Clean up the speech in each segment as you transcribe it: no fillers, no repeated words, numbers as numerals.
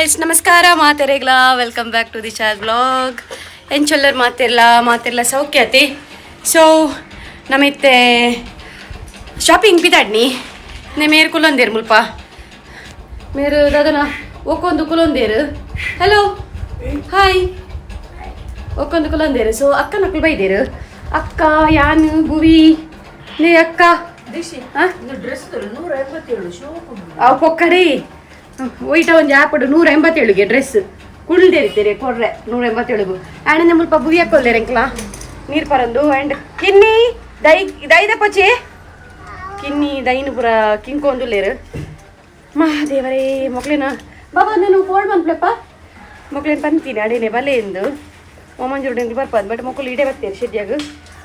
guys ನಮಸ್ಕಾರ ಮಾತೆರೆಗ್ಲಾ welcome back to Disha blog ಎಂಚೊಲ್ಲರ್ ಮಾತೆರ್ಲ ಸೌಖ್ಯತಿ ಸೊ ನಮಿತ್ತೆ ಶಾಪಿಂಗ್ ಪಿದಾಡ್ನಿ ನೆ ಮೇರು ಕುಲೊಂದೇರು ಮುಲ್ಪ ಮೇರು ದಾದನ ಒಕ್ಕೊಂದು ಕುಲೊಂದೇರು ಹಲೋ ಹಾಯ್ ಒಕ್ಕೊಂದು ಕುಲೊಂದೇರು ಸೊ ಅಕ್ಕ ನಕ್ಲು ಬೈದೇರು ಅಕ್ಕ ಯಾನು ಭುವಿ ನೇ ಅಕ್ಕ ಅವು ಪೊಕ್ಕಡಿ ಒಯ್ಟ ಒಂದು ಆಪಡು 187ಗೆ ಡ್ರೆಸ್ ಕುಳ್ದೇರಿದ್ದೀರಿ ಕೊಡ್ರೆ 187ಗೂ ಆ್ಯಂಡ್ ಮುಲ್ಪ ಬುವಿ ಹಾಕೊಲ್ದೇರೆ ಅಂಕ್ಲಾ ನೀರು ಪರಂದು ಆ್ಯಂಡ್ ಕಿನ್ನಿ ದೈದ ಪೊಚೆ ಕಿನ್ನಿ ದೈನು ಪುರ ಕಿಂಕೊಂದುಲ್ಲೇರು ಮಾ ದೇವರೇ ಮಕ್ಳೇನ ಬಾಬಾ ನಾನು ಫೋಲ್ಡ್ ಬಂದ್ಲಪ್ಪ ಮಕ್ಳೇನು ಬಂತೀನಿ ಅಡೇನೆ ಬಲೆ ಎಂದು ಮಂಜುರ್ಡೆಂದು ಬರ್ಪದು ಬಟ್ ಮಕ್ಕಳು ಇಡೇ ಬರ್ತೀರಿ ಶೆಡ್ಯಾಗ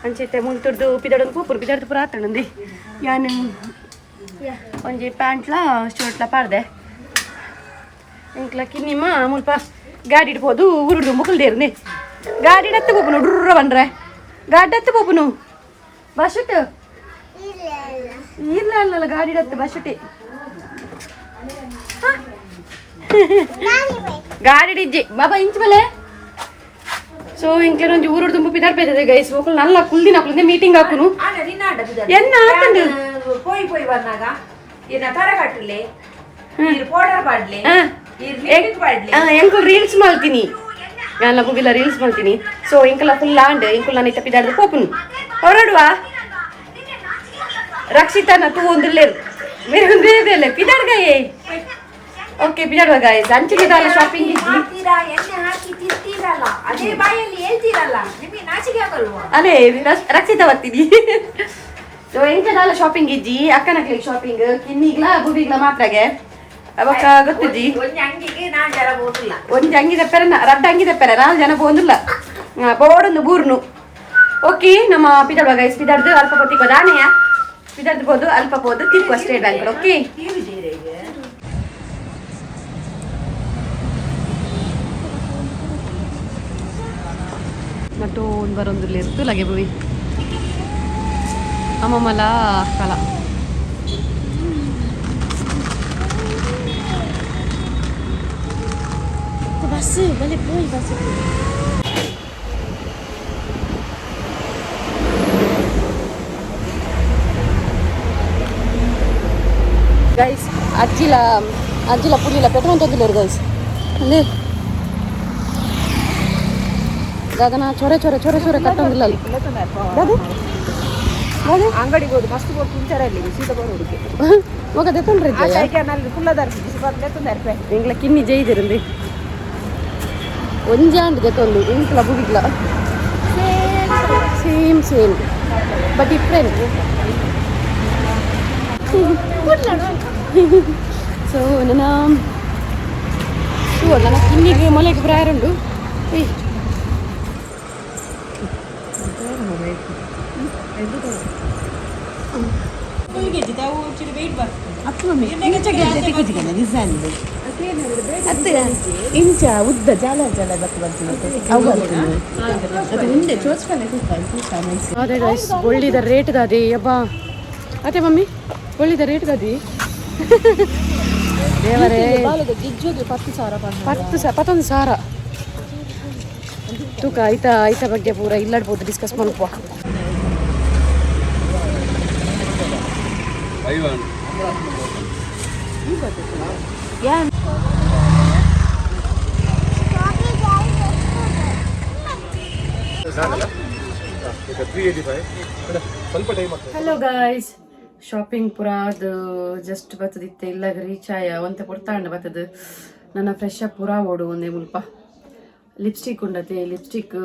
ಅಂಚೈತೆ ಮುಂತುಡ್ದು ಪಿದಾಡೊಂದು ಕೂಪುರು ಪಿದಾಡ್ದು ಪುರ ಆತಣಂದಿ ಯಾನು ಒಂಜಿ ಪ್ಯಾಂಟ್ಲ ಶರ್ಟ್ಲ ಪಾಡ್ದೆ ಇಂಕ್ಲ ಕಿನ್ನಿಮ್ಮ ಮುಲ್ಪ ಗಾಡಿ ಇಡ್ಬೋದು ಉರುಡು ಮುಕ್ಕಲ್ದೇರ್ನಿ ಗಾಡಿ ಹತ್ತು ಪೋಪುನು ಡುರ್ರ ಬಂದ್ರೆ ಗಾಡಿ ಹತ್ತು ಪೋಪುನು ಬಸ್ಸುಟ್ ಇಲ್ಲ ಅಲ್ಲಲ್ಲ ಗಾಡಿ ಹತ್ತು ಬಸ್ಸುಟಿ ಗಾಡಿ ಇಜ್ಜಿ ಬಾಬಾ ಇಂಚ್ ಮೇಲೆ ಸೊ ಇಂಕ್ಲೇನ ಒಂಜಿ ಊರುಡು ತುಂಬ ಪಿದಾಡ್ಪೈತದೆ ಗೈಸ್ ಮಕ್ಕಳು ನಲ್ಲ ಕುಲ್ದಿನ ಹಾಕುದು ಮೀಟಿಂಗ್ ಹಾಕುನು ಎನ್ನ ಆತಂಡು ಎಂಕಲ್ ರೀಲ್ಸ್ ಮಾಡ್ತೀನಿ ನಾನು ಮುಗಿಲ್ಲ ರೀಲ್ಸ್ ಮಾಡ್ತೀನಿ ಸೊ ಇಂಕಲ ಫುಲ್ ಆಂಡ್ ಇಂಕಲ್ ನಾನು ಇತ್ತ ಪಿದಾಡ್ದು ಪೋಪುನು ಹೊರಡುವ ರಕ್ಷಿತಾನ ತೂ ಒಂದಿಲ್ಲೇರು ಬೇರೆ ಒಂದು ಬೇರೆ ಪಿದಾಡ್ಗಾಯೇ ಓಕೆ ಪಿದಾಡುವ ಗಾಯಸ್ ಅಂಚಿಗೆದಲ್ಲ ಶಾಪಿಂಗ್ ಅದೇ ರಕ್ಷಿತ ಬರ್ತೀನಿ ಸೊ ಎಂಕದಲ್ಲ ಶಾಪಿಂಗ್ ಇಜ್ಜಿ ಅಕ್ಕನಕ್ಲಿಗೆ ಶಾಪಿಂಗ್ ಕಿನ್ನಿಗ್ಲ ಬುಬಿಗ್ಲ ಮಾತ್ರಗೆ ಅವಕ್ಕ ಗೊತ್ತಿಜ್ಜಿ ಒಂಜಿ ಅಂಗಿ ತೆಪ್ಪರ ರಡ್ಡ ಅಂಗಿ ತೆಪ್ಪರ 4 ಜನ ಹೋದಿಲ್ಲ ಬೋಡೊಂದು ಬೂರ್ನು ಓಕೆ ನಮ್ಮ ಪಿದಾಡುವ ಗೈಸ್ ಪಿದಾಡ್ದು ಅಲ್ಪ ಹೊತ್ತಿಗೆ ದಾನೆಯ ಪಿದಾಡ್ದು ಬೋದು ಅಲ್ಪ ಬೋದು ತಿಕ್ಕು ಅಷ್ಟೇ ಬ್ಯಾಂಕ್ ಓಕೆ ನಟು ಒಂದು ಬರೊಂದುಲ್ಲ ಇರ್ತು ಲಗೆ ಬುವಿ ಅಮ್ಮಮ್ಮಲ ಕಲ ಬಸ್ ಬಲೆ ಪೋಯ್ ಬಸ್ ಗೈಸ್ ಅಜ್ಜಿಲ ಪುಡಿಲ ಪೆಟ್ರೋಲ್ ತೊಂದಿಲ್ಲ ಗೈಸ್ ಅಂದ್ರೆ ದಾದನ ಚೊರೆ ಕಟ್ಟೊಂದಿಲ್ಲ ಅಲ್ಲಿ ಅಂಗಡಿಗೆ ಹೋದು ಮಸ್ತ್ ಬೋರ್ಡ್ ತಿಂತಾರೆ ಅಲ್ಲಿ ಸೀದಾ ಬರೋ ಹುಡುಗಿ ಮಗ ದೆತ್ತೊಂಡ್ರಿ ನಲ್ಲಿ ಫುಲ್ಲ ದರ್ಸಿ ದೆತ್ತೊಂದು ಇಂಗ್ಲ ಕಿನ್ನಿ ಜೈದಿರಂದಿ ಒಂಜಾಂಡ್ ದೆತ್ತೊಂದು ಇಂಕ್ಲ ಬುಗಿಗ್ಲ ಸೇಮ್ ಬಟ್ ಡಿಫ್ರೆಂಟ್ ಸೊ ನನ್ನ ಕಿನ್ನಿಗೆ ಮೊಲೆಗೆ ಪ್ರಾಯ ಉಂಡು ಇಂಚ ಉದ್ದ ಜಾಲ ಒಳ್ಳಿದ ರೇಟ್ ದಾದಿ ಅಬ್ಬಾ ಅದೇ ಮಮ್ಮಿ ಒಳ್ಳಿದ ರೇಟ್ ದಾದಿ ದೇವರೇ 11,000 ತೂಕ ಐತ ಬಗ್ಗೆ ಪೂರ ಇಲ್ಲಾಡ್ಬೋದು ಡಿಸ್ಕಸ್ ಮಾಡ್ಕೋ ಹಲೋ ಗಾಯ್ಸ್ ಶಾಪಿಂಗ್ ಪುರ ಅದು ಜಸ್ಟ್ ಬರ್ತದಿತ್ತೆ ಇಲ್ಲ ರೀಚ್ ಆಯ ಒಂತೆ ಪುರ್ತಾಂಡ ಬರ್ತದ ನನ್ನ ಫ್ರೆಶ್ ಅಪ್ ಪುರ ಓಡು ಒಂದೇ ಮುಲ್ಪ ಲಿಪ್ಸ್ಟಿಕ್ ಉಂಡತೆ ಲಿಪ್ಸ್ಟಿಕ್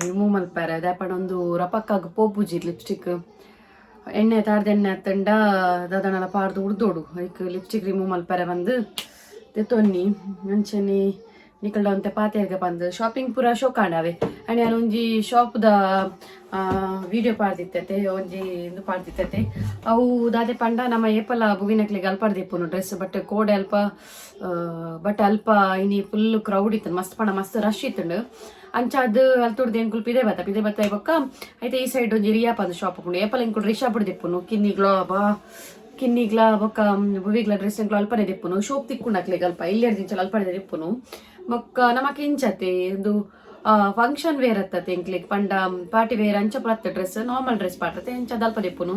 ರಿಮೂವ್ ಮಲ್ಪಾರ ದಾಪಣ ಒಂದು ರಪಕ್ಕಾಗ ಪೋಪುಜಿ ಲಿಪ್ಸ್ಟಿಕ್ ಎಣ್ಣೆ ತಾಡ್ದ ಎಣ್ಣೆ ಹತ್ತಂಡ ದಾದನೆಲ್ಲ ಪಾಡ್ದು ಉಡ್ದೋಡು ಲೈಕ್ ಲಿಪ್ಸ್ಟಿಕ್ ರಿಮೂವ್ ಮಲ್ಪಾರ ಬಂದು ತೆತ್ತೊನ್ನಿ ಅಂಚನೆ ನಿಕಲ್ಡ ಒಂತೆ ಪಾತೆರ್ಗೆ ಬಂದು ಶಾಪಿಂಗ್ ಪೂರ ಶೋ ಕಾಂಡಾವೆ ಆ್ಯಂಡ್ ನಾನು ಒಂಜಿ ಶಾಪ್ದ ವಿಡಿಯೋ ಪಾಡ್ದಿತ್ತತೆ ಒಂಜಿ ಇದು ಪಾಡ್ದಿತ್ತತೆ ಅವು ದಾದೆ ಪಂಡ ನಮ್ಮ ಏಪಲ ಬುವಿನಕ್ಲಿಗೆ ಅಲ್ಪ ದಿಪ್ಪುನು ಡ್ರೆಸ್ ಬಟ್ ಕೋಡೆ ಅಲ್ಪ ಬಟ್ ಅಲ್ಪ ಇನಿ ಫುಲ್ ಕ್ರೌಡ್ ಇತ್ತು ಮಸ್ತ್ ಪಂಡ ಮಸ್ತ್ ರಶ್ ಇತ್ತು ಅಂಚಾದ ಅಲ್ಲಿ ತೊಡ್ದು ಏನು ಕುಲ್ ಪಿದೆ ಬತ್ತ ಇವಕ್ಕ ಐತೆ ಈ ಸೈಡ್ ಒಂಜಿ ರಿಯಾಪ್ ಅದು ಶಾಪ್ ಹಾಕೊಂಡು ಏಪಲ್ ಹೆಂಗೆ ರಿಶಾ ಬಿಡ್ದಿಪ್ಪುನು ಕಿನ್ನಿಗ್ಲೋ ಬಾ ಕಿನ್ನಿಗ್ಲ ಬೊಕ್ಕ ಬುವಿಗ್ಲ ಡ್ರೆಸ್ಸಿಂಗ್ಲ ಅಲ್ಪನೆ ದಿಪ್ಪುನು ಶೋಪ್ ತಿಕ್ಕುಂಡಕ್ಲೆಗ್ ಅಲ್ಪ ಇಲ್ಲೆರ್ ದಿಂಚಲ ಅಲ್ಪನೆ ದಿಪ್ಪುನು ಬೊಕ್ಕ ನಮಕ್ ಇಂಚತೆ ಒಂದು ಫಂಕ್ಷನ್ ವೇರ್ ಅತ್ತತೆ ಎಂಕ್ಲೆಗ್ ಪಂಡ ಪಾರ್ಟಿ ವೇರ್ ಅಂಚ ಪುರತ್ತ ಡ್ರೆಸ್ ನಾರ್ಮಲ್ ಡ್ರೆಸ್ ಪಾಡ್ರತೆ ಎಂಚ ಅಲ್ಪ ದಿಪ್ಪುನು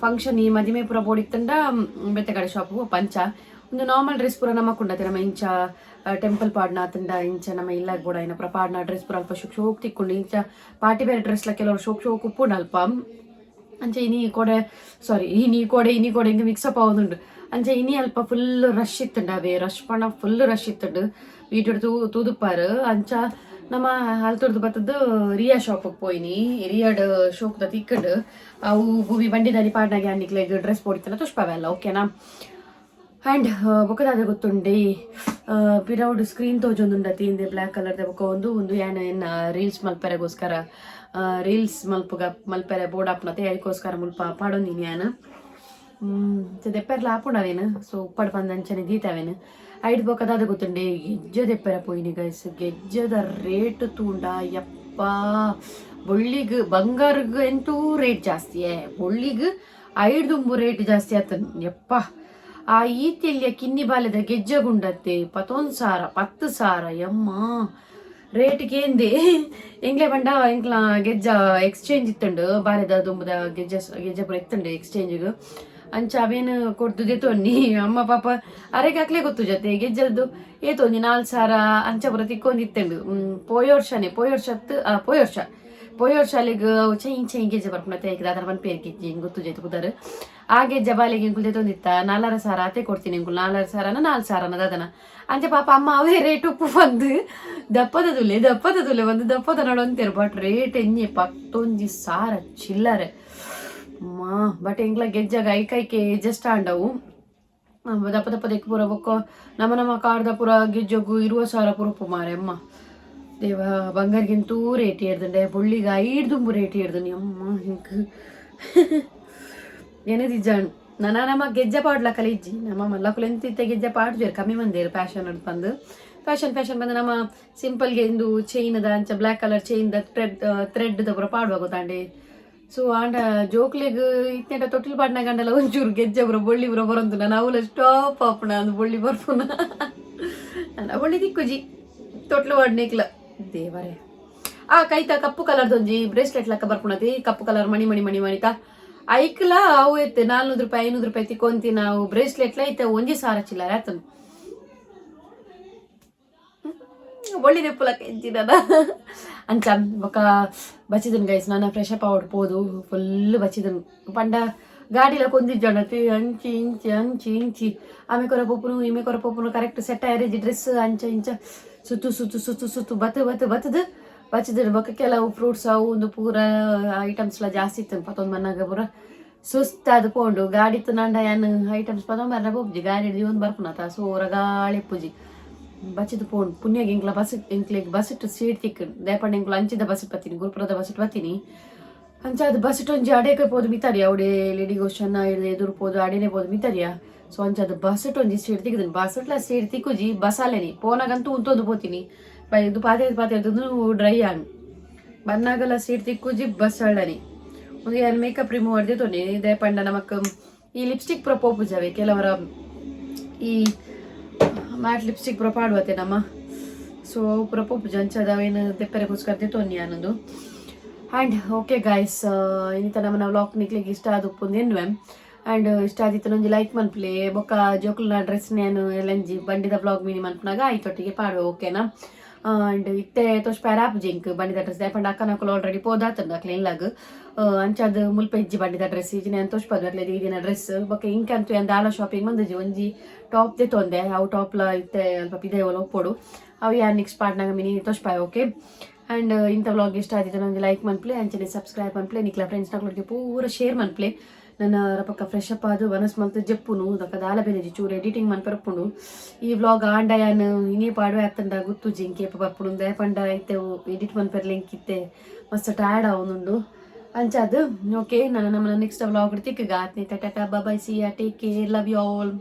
ಫಂಕ್ಷನ್ ಈ ಮದಿಮೆ ಪೂರ ಬೋಡಿತ್ತಂಡ ಬೆತ್ತೆ ಕಡೆ ಶಾಪ್ ಪಂಚ ಒಂದು ನಾರ್ಮಲ್ ಡ್ರೆಸ್ ಪೂರ ನಮಕ್ ಉಂಡತೆ ನಮ್ಮ ಇಂಚ ಟೆಂಪಲ್ ಪಾಡ್ನ ಆತಂಡ ಇಂಚ ನಮ್ಮ ಇಲ್ಲಾಗ ಬೋಡ ಏನ ಪೂರ ಪಾಡ್ನ ಡ್ರೆಸ್ ಪೂರ ಅಲ್ಪ ಶೋಕ್ ತಿಕ್ಕೊಂಡು ಇಂಚ ಪಾರ್ಟಿ ವೇರ್ ಡ್ರೆಸ್ಲ ಕೆಲವರು ಶೋಕ್ ಉಪ್ಪುಂಡು ಅಲ್ಪ ಅಂಚೆ ಇನಿ ಕೊಡೆ ಇನಿ ಕೊಡೆ ಹಿಂಗೆ ಮಿಕ್ಸಪ್ ಆಗೋದುಂಡು ಅಂಚೆ ಇನಿ ಅಲ್ಪ ಫುಲ್ ರಶ್ ಇತ್ತುಂಡು ಅವೇ ರಶ್ ಪಣ ಫುಲ್ ರಶ್ ಇತ್ತುಂಡು ವೀಡಿಯೋ ತೂದುಪ್ಪಾರು ಅಂಚ ನಮ್ಮ ಹಲ್ತುರ್ದು ಬತ್ತದ್ದು ರಿಯಾ ಶಾಪಿಗೆ ಪೋಯಿನಿ ರಿಯಾಡ್ ಶೋಕ್ದ ತಿಕ್ಕಂಡು ಅವು ಭೂಮಿ ಬಂಡಿದಾನಿ ಪಾಡ್ನಾಗೆ ಅನ್ನಿಕ್ಲೆಗ್ ಡ್ರೆಸ್ ಪೋಡಿತ್ತಲ್ಲ ತುಷ್ಪಾವೆ ಅಲ್ಲ ಓಕೆನಾ ಆ್ಯಂಡ್ ಬೊಕ್ಕದಾದ ಗೊತ್ತುಂಡೆ ಪಿರೌಡ್ ಸ್ಕ್ರೀನ್ ತೋಜೊಂದುಂಡತಿ ಇಂದೆ ಬ್ಲ್ಯಾಕ್ ಕಲರ್ದ ಬೊಕ್ಕ ಒಂದು ಏನ ರೀಲ್ಸ್ ಮಲ್ಪೆರೆಗೋಸ್ಕರ ರೀಲ್ಸ್ ಮಲ್ಪೆರೆ ಬೋರ್ಡ್ ಹಾಪ್ನತೆ ಅದಕ್ಕೋಸ್ಕರ ಮುಲ್ಪ ಪಾಡೊಂದಿನಿ ನಾನು ದೆಪ್ಪೆರ್ಲ ಹಾಪುಂಡವೇನು ಸೊ ಉಪ್ಪಡ್ ಬಂದಂಚನೆ ದೀತಾವೇನು ಐಡ್ ಬೊಕ್ಕದಾದ ಗೊತ್ತುಂಡೆ ಗೆಜ್ಜೆ ದೆಪ್ಪೆರ ಪೋಯಿನಿ ಗೈಸ್ ಗೆಜ್ಜದ ರೇಟ್ ತೂಂಡ ಯಪ್ಪ ಬೊಳ್ಳಿಗ್ ಬಂಗಾರಗ್ ಎಂತೂ ರೇಟ್ ಜಾಸ್ತಿಯೇ ಬೊಳ್ಳಿಗ್ 5 ದುಂಬು ರೇಟ್ ಜಾಸ್ತಿ ಆತನ್ ಯಪ್ಪ ಆ ಈತಿಯ ಕಿನ್ನಿ ಬಾಲ್ಯದ ಗೆಜ್ಜೆ ಗುಂಡತ್ತೆ 11,000 10,000 ಯಮ್ಮ ರೇಟ್ಗೆ ಎಂದೆ ಎಂಗ್ಲೆ ಬಂಡ ಎಂಕ್ಲ ಗೆಜ್ಜ ಎಕ್ಸ್ಚೇಂಜ್ ಇತ್ತಂಡು ಬಾಲ್ಯದ ದುಂಬದ ಗೆಜ್ಜೆ ಪೂರ ಇತ್ತಂಡು ಎಕ್ಸ್ಚೇಂಜ್ಗೆ ಅಂಚ ಅವೇನು ಕೊಡ್ದುದೆ ತೊನ್ನಿ ಅಮ್ಮ ಪಾಪ ಅರೆಗಾಕ್ಲೆ ಗೊತ್ತು ಜೊತೆ ಗೆಜ್ಜದ್ದು ಏತೊಂದಿ 4,000 ಅಂಚ ಪೂರ ತಿಕ್ಕೊಂದಿತ್ತಂಡು ಪೋಯ ವರ್ಷಾಲಿಗೆ ಚೈನ್ ಗೆಜ್ಜೆ ಬರ್ಪುಣತೆ ಈಗ ಅದರ ಒಂದು ಪೇರ್ ಗೆಜ್ಜೆ ಹಿಂಗೆ ಗೊತ್ತು ಜೈತು ಕುದಾರು ಆ ಗೆಜ್ಜೆ ಬಾಲಿಗೆ ಇಂಕುಲ್ದೆ ತೊಂದಿತ್ತ 4,000 ಅತ್ತೆ ಕೊಡ್ತೀನಿ ಇಂಕುಲ್ 4,000 4,000 ಅದನ ಅಂಚೆ ಪಾಪ ಅಮ್ಮ ಅವೇ ರೇಟ್ ಉಪ್ಪು ಬಂದು ದಪ್ಪದ ತುಲೆ ಒಂದು ದಪ್ಪದ ನಡೊಂತೀರು ಬಟ್ ರೇಟ್ ಎಂಜಿ 11,000 ಚಿಲ್ಲರೆ ಬಟ್ ಎಂಗ್ಲ ಗೆಜ್ಜಾಗ ಐಕೈಕೆ ಜಸ್ಟ್ ಆಂಡವು ದಪ್ಪದ ಪೂರ ಬೊಕ್ಕ ನಮ್ಮ ಕಾರ್ದ ಪೂರ ಗೆಜ್ಜಗು 20,000 ಪೂರ ಉಪ್ಪು ಮಾರೆ ಅಮ್ಮ ದೇವ ಬಂಗಾರಿಗಿಂತೂ ರೇಟ್ ಏರ್ದಂಡೆ ಬೊಳ್ಳಿಗೆ 5 ದುಂಬು ರೇಟ್ ಏರ್ದನಿ ಅಮ್ಮ ಹಿಂಗೆ ಏನದಿಜ್ಜಾಣು ನಮ್ಮ ಗೆಜ್ಜೆ ಪಾಡ್ಲಕ್ಕಲ್ಲ ಇಜ್ಜಿ ನಮ್ಮ ಮಲ್ಲಕ್ಕಲು ಎಂತಿತ್ತ ಗೆಜ್ಜೆ ಪಾಡ್ಜೇರು ಕಮ್ಮಿ ಮಂದೇರು ಫ್ಯಾಷನ್ ಅಂತ ಬಂದು ಫ್ಯಾಷನ್ ಬಂದು ನಮ್ಮ ಸಿಂಪಲ್ಗೆ ಇಂದು ಚೈನದ ಅಂಚ ಬ್ಲ್ಯಾಕ್ ಕಲರ್ ಚೈನ್ದ ಥ್ರೆಡ್ದ ಪೂರ ಪಾಡುವಾಗ ತಾಂಡೆ ಸೊ ಆಂಡ ಜೋಕ್ಲಿಗೆ ಇತ್ತೆಂಟ ತೊಟ್ಟಿಲ್ ಪಾಡ್ನ ಗಂಡಲ್ಲ ಒಂಚೂರು ಗೆಜ್ಜೆ ಪೂರ ಬೊಳ್ಳಿ ಪೂರ ಬರೋಂತು ನಾನು ಅವಳ ಸ್ಟಾಪ್ ಆಪುಣ ಅಂದು ಬೊಳ್ಳಿ ಬರ್ಪುನ ನನ್ನ ಬೊಳ್ಳಿ ದಿಕ್ಕುಜಿ ತೊಟ್ಲು ಪಾಡ್ನೇಕ್ಲ ದೇವರೇ ಆ ಕೈತ ಕಪ್ಪು ಕಲರ್ದೊಂಜಿ ಬ್ರೇಸ್ಲೆಟ್ ಲೆಕ್ಕ ಬರ್ಪುಣತಿ ಕಪ್ಪು ಕಲರ್ ಮಣಿತ ಐಕ್ಲ ಅವು ಐತೆ 400 ರೂಪಾಯಿ 500 ರೂಪಾಯಿ ತಿಕ್ಕೊಂತಿ ನಾವು ಬ್ರೇಸ್ಲೆಟ್ಲ ಐತೆ 1,000 ಚಿಲ್ಲರೆ ಆತನು ಒಳ್ಳೆ ನೆಪ್ಪಲಕ್ಕ ಎಂಚಿದ ಅಂಚ ಬೊಕ್ಕ ಬಚ್ಚಿದನ್ ಗೈಸ್ ನಾನು ಫ್ರೆಶ್ ಅಪ್ ಪೋದು ಫುಲ್ ಬಚ್ಚಿದನ್ ಪಂಡ ಗಾಡಿಲ ಕೊಂದಿಜ್ಜಣತಿ ಅಂಚಿ ಆಮೆ ಕೊರ ಪೋಪುನು ಈಮೆ ಕೊರ ಪೋಪುನು ಕರೆಕ್ಟ್ ಸೆಟ್ ಆಯ್ರೇಜಿ ಡ್ರೆಸ್ ಅಂಚ ಇಂಚ ಸುತ್ತು ಬತ್ತದು ಬಚ್ಚಿದ್ರು ಬೊಕ್ಕ ಕೆಲವು ಫ್ರೂಟ್ಸ್ ಅವು ಒಂದು ಪೂರ ಐಟಮ್ಸ್ಲ ಜಾಸ್ತಿ ಇತ್ತು ಪತ್ತೊಂದು ಮನ್ನಾಗ ಪೂರ ಸುಸ್ತಾದ ಪೋಂಡು ಗಾಡಿ ನಂಡ ಏನು ಐಟಮ್ಸ್ ಪತ್ತೊಂಬರ್ನ ಬೋಬ್ಜಿ ಗಾಡಿ ಹಿಡಿದು ಒಂದು ಬರ್ಪುನತ ಸೋರ ಗಾಳಿ ಪೂಜಿ ಬಚ್ಚಿದು ಪೋಂಡು ಪುಣ್ಯಗೆ ಇಂಕ್ಲ ಬಸ್ ಇಟ್ಟು ಸೀಟ್ ತಿಕ್ಕು ದೇಪಣ್ಣ ಇಂಕ್ಲ ಅಂಚಿದ ಬಸ್ ಇಟ್ಟು ಬತ್ತೀನಿ ಗುರುಪುರದ ಬಸ್ ಇಟ್ಟು ಬತ್ತೀನಿ ಅಂಚ ಅದು ಬಸ್ ಇಟ್ಟು ಒಂಜಿ ಅಡೇಕೆ ಪೋದು ಮಿತಾರಿಯ ಅವಡೆ ಲೇಡಿ ಗೋಶನ್ನ ಹಿಡಿದು ಎದುರು ಪೋದು ಅಡೇನೆ ಪೋದು ಮಿತಾರಿಯ ಸೊ ಅಂಚ ಅದು ಬಸ್ ಇಟ್ಟು ಒಂಜಿ ಸೀಟ್ ತಿಕ್ಕಿದ್ದೀನಿ ಬಸ್ ಇಟ್ಲ ಸೀಟ್ ತಿಕ್ಕುಜಿ ಬಸಾಲೇನಿ ಪೋನಾಗಂತೂ ಉಂತೊಂದು ಪೋತೀನಿ ಇದು ಪಾತೆ ಡ್ರೈ ಆಣ್ ಬನ್ನಾಗಲ್ಲ ಸೀಟ್ ತಿಕ್ಕುಜಿ ಬಸ್ ಅಳ್ಳನಿ ಒಂದು ಏನು ಮೇಕಪ್ ರಿಮೂವ್ ಮಾಡಿದೆ ತೊನಿ ಇದೇ ಪಂಡ ನಮಕ್ ಈ ಲಿಪ್ಸ್ಟಿಕ್ ಪುರ ಪೋಪುಜಾವೆ ಕೆಲವರ ಈ ಮ್ಯಾಟ್ ಲಿಪ್ಸ್ಟಿಕ್ ಪುರ ಪಾಡುವತ್ತೆ ನಮ್ಮ ಸೊ ಪುರ ಪೋಪುಜ ಅಂಚದವೇನು ತೆಪ್ಪರೆಗೋಸ್ಕರ ತೊನ್ನಿ ಅನ್ನೋದು ಆ್ಯಂಡ್ ಓಕೆ ಗಾಯ್ಸ್ ಇನ್ನಿತ ನಮ್ಮನ್ನ ವ್ಲಾಗ್ ನಿಕ್ಲಿಕ್ಕೆ ಇಷ್ಟ ಆದ ಉಪ್ಪುಂದೇನುವೆ ಆ್ಯಂಡ್ ಇಷ್ಟ ಆದಿತ್ತು ನಂಜಿ ಲೈಕ್ ಮನ್ಪ್ಲೆ ಬೊಕ್ಕ ಜೋಕುಲ್ನ ಡ್ರೆಸ್ ನೇನು ಎಲ್ಲಂಜಿ ಬಂಡಿದ ಬ್ಲಾಗ್ ಮಿನಿ ಮನ್ಪನಾಗ ಆಯ್ತೊಟ್ಟಿಗೆ ಪಾಡುವೆ ಓಕೆನಾ ಆ್ಯಂಡ್ ಇತ್ತೆ ತೋಷ್ ಪ್ಯಾರಾಪ್ ಜಿಂಕ್ ಬಂಡಿದ ಡ್ರೆಸ್ ದಯಪಂಡ ಅಕ್ಕನಕ್ಕಲು ಆಲ್ರೆಡಿ ಪೋದಾತಂದು ಅಕ್ಲೆ ಇಲ್ಲಾಗ ಅಂಚದು ಮುಲ್ಪ ಇಜ್ಜಿ ಬಂಡಿದ ಡ್ರೆಸ್ ಈಜಿನ ಏನು ತೋಷ್ಪದು ಅಕ್ಲೆ ಈದಿನ ಡ್ರೆಸ್ ಬೊಕ್ಕ ಇಂಕಂತೂ ಎಂದು ಆಲ ಶಾಪಿಂಗ್ ಬಂದಿಜ್ಜಿ ಒಂಜಿ ಟಾಪ್ ದೆ ತೊಂದೆ ಅವು ಟಾಪ್ಲ ಇತ್ತೆ ಅಲ್ಪ ಇದೇ ಒಪ್ಪೋಡು ಅವು ಯಾರು ನೆಕ್ಸ್ಟ್ ಪಾರ್ಟ್ನಾಗ ಮಿನಿ ತೋಷ್ಪಾಯ ಓಕೆ ಆ್ಯಂಡ್ ಇಂಥ ವ್ಲಾಗ್ ಇಷ್ಟ ಆದಿತ್ತು ನಂಗೆ ಲೈಕ್ ಮನ್ಪ್ಲೆ ಅಂಚನೆ ಸಬ್ಸ್ಕ್ರೈಬ್ ಮನ್ಪ್ಲೆ ನಿಕ್ಲ ಫ್ರೆಂಡ್ಸ್ನಾಗ್ಲಿಗೆ ಪೂರ ಶೇರ್ ಮನ್ಪ್ಲೆ ನನ್ನ ರಪಕ್ಕ ಫ್ರೆಶ್ ಅಪ್ ಆದು ವನಸ್ ಮಲ್ತು ಜಪ್ಪುನು ದಕ್ಕ ದಾಲ ಬೇನೆ ಚೂರು ಎಡಿಟಿಂಗ್ ಮನ್ಪರಪ್ಪುಂಡು ಈ ವ್ಲಾಗ್ ಆಂಡಯಾನು ಇನ್ನೇ ಪಾಡುವೆ ಅತ್ತಂಡ ಗುತ್ತು ಜಿಂಕೆ ಬರ್ಪುಡು ದಯಪಂಡ ಐತೆ ಎಡಿಟ್ ಮನ್ಪರ್ಲಿಂಕ್ ಇತ್ತೆ ಮಸ್ತ್ ಟಯರ್ಡ್ ಅವನುಂಡು ಅಂಚದು ಓಕೆ ನಾನು ನಮ್ಮ ನೆಕ್ಸ್ಟ್ ವ್ಲಾಗ್ ತಿಕ್ಕಗ ಆತ್ನಿ tata bye see ya take care love you all